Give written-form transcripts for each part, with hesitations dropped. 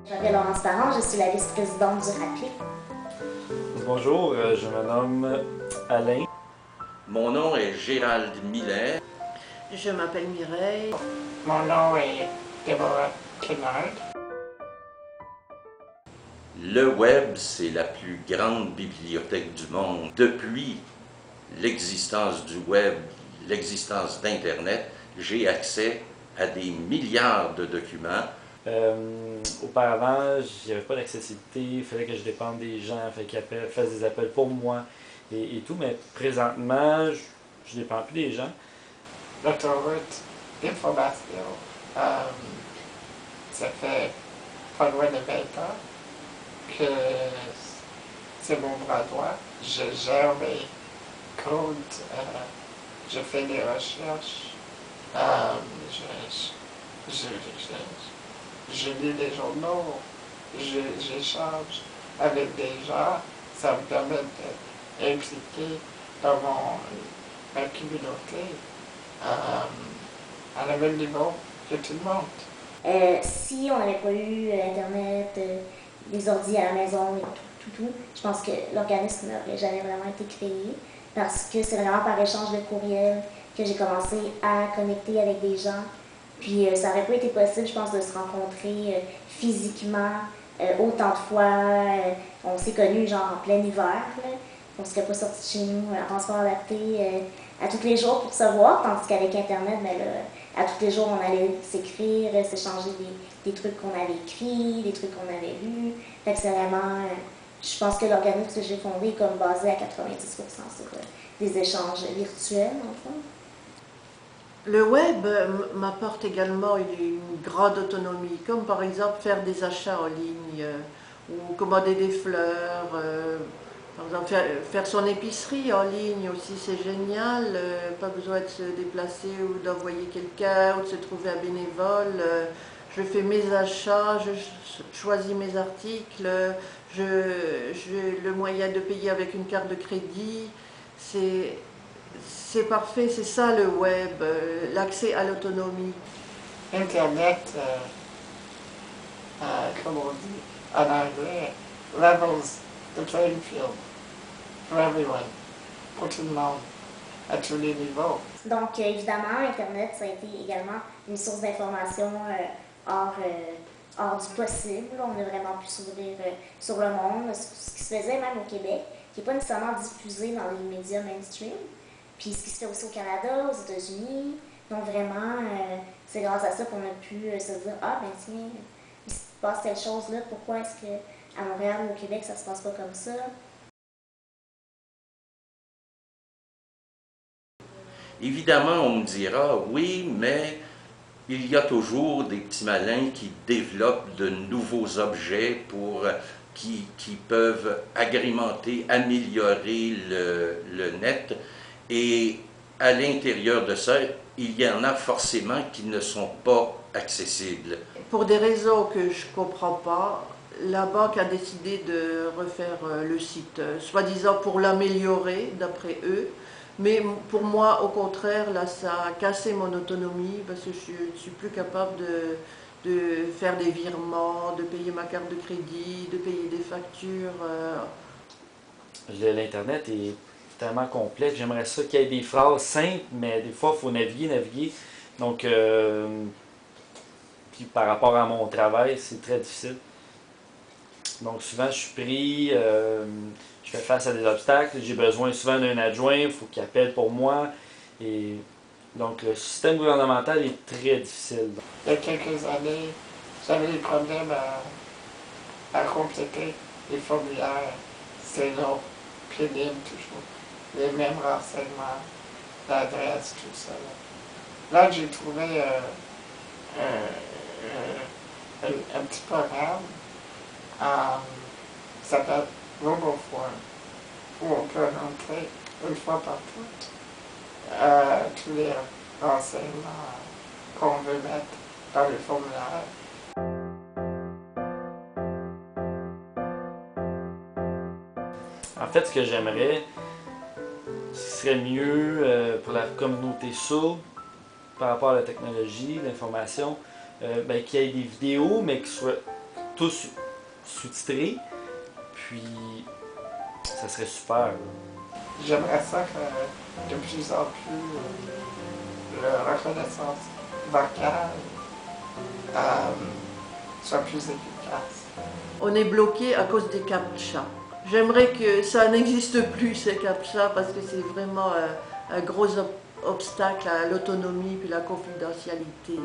Je m'appelle Laurence Parent, je suis la vice-présidente du RAPLIC. Bonjour, je me nomme Alain. Mon nom est Gérald Millet. Je m'appelle Mireille. Mon nom est Deborah Kennard. Le web, c'est la plus grande bibliothèque du monde. Depuis l'existence du web, l'existence d'Internet, j'ai accès à des milliards de documents. Auparavant, il n'y avait pas d'accessibilité, il fallait que je dépende des gens, il fallait qu'ils fassent des appels pour moi et tout, mais présentement, je ne dépends plus des gens. L'autoroute d'information, ça fait pas loin de 20 ans que c'est mon bras droit. Je gère mes codes, je fais des recherches, je lis les journaux, j'échange avec des gens, ça me permet d'être impliqué dans ma communauté à la même niveau que tout le monde. Si on n'avait pas eu Internet, des ordi à la maison et tout, je pense que l'organisme n'aurait jamais vraiment été créé parce que c'est vraiment par échange de courriel que j'ai commencé à connecter avec des gens. Puis ça n'aurait pas été possible, je pense, de se rencontrer physiquement autant de fois. On s'est connus genre en plein hiver, là. On ne serait pas sorti de chez nous en transport adapté à tous les jours pour se voir, tandis qu'avec Internet, ben là, à tous les jours, on allait s'écrire, s'échanger des trucs qu'on avait écrits, des trucs qu'on avait lus. Fait que c'est vraiment, je pense que l'organisme que j'ai fondé est comme basé à 90% sur des échanges virtuels, en fond. Le web m'apporte également une grande autonomie, comme par exemple faire des achats en ligne ou commander des fleurs. Par exemple, faire son épicerie en ligne aussi, c'est génial. Pas besoin de se déplacer ou d'envoyer quelqu'un ou de se trouver un bénévole. Je fais mes achats, je choisis mes articles, j'ai le moyen de payer avec une carte de crédit. C'est parfait, c'est ça le web, l'accès à l'autonomie. Internet, comme on dit en anglais, levels the playing field for everyone, pour tout le monde, à tous les niveaux. Donc, évidemment, Internet, ça a été également une source d'information hors du possible. On a vraiment pu s'ouvrir sur le monde, ce qui se faisait même au Québec, qui n'est pas nécessairement diffusé dans les médias mainstream. Puis ce qui se fait aussi au Canada, aux États-Unis. Donc vraiment, c'est grâce à ça qu'on a pu se dire « Ah, ben tiens, il se passe telle chose là, pourquoi est-ce qu'à Montréal ou au Québec, ça se passe pas comme ça? » Évidemment, on me dira, oui, mais il y a toujours des petits malins qui développent de nouveaux objets qui peuvent agrémenter, améliorer le net. Et à l'intérieur de ça, il y en a forcément qui ne sont pas accessibles. Pour des raisons que je ne comprends pas, la banque a décidé de refaire le site, soi-disant pour l'améliorer, d'après eux. Mais pour moi, au contraire, là, ça a cassé mon autonomie parce que je ne suis plus capable de faire des virements, de payer ma carte de crédit, de payer des factures. L'Internet est tellement complexe. J'aimerais ça qu'il y ait des phrases simples, mais des fois, il faut naviguer. Donc, puis par rapport à mon travail, c'est très difficile. Donc, souvent, je suis pris, je fais face à des obstacles. J'ai besoin souvent d'un adjoint, il faut qu'il appelle pour moi. Et donc, le système gouvernemental est très difficile. Il y a quelques années, j'avais des problèmes à compléter les formulaires. C'est long, pénible toujours. Les mêmes renseignements, l'adresse, tout ça. Là, j'ai trouvé un petit programme qui s'appelle RoboForm, où on peut rentrer une fois par toutes tous les renseignements qu'on veut mettre dans le formulaire. En fait, ce que j'aimerais, ce serait mieux pour la communauté sourde par rapport à la technologie, l'information, qu'il y ait des vidéos, mais qui soient tout sous-titré, puis ça serait super. J'aimerais ça que de plus en plus la reconnaissance vocale soit plus efficace. On est bloqué à cause des CAPTCHA. J'aimerais que ça n'existe plus, ces CAPTCHA, parce que c'est vraiment un gros obstacle à l'autonomie et la confidentialité.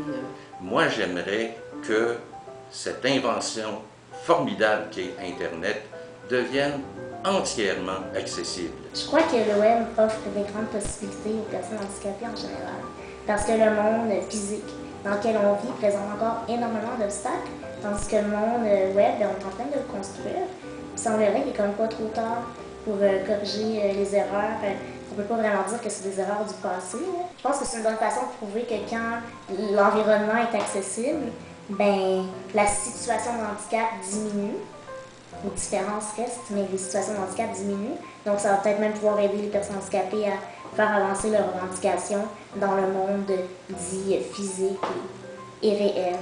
Moi, j'aimerais que cette invention formidable qu'est Internet devienne entièrement accessible. Je crois que le web offre des grandes possibilités aux personnes handicapées en général, parce que le monde physique dans lequel on vit présente encore énormément d'obstacles, tandis que le monde web, on est en train de le construire. Il semblerait qu'il n'est comme pas trop tard pour corriger les erreurs. On ne peut pas vraiment dire que c'est des erreurs du passé. Là. Je pense que c'est une bonne façon de prouver que quand l'environnement est accessible, ben, la situation de handicap diminue. Les différences restent, mais les situations de handicap diminuent. Donc, ça va peut-être même pouvoir aider les personnes handicapées à faire avancer leurs revendications dans le monde dit physique et réel.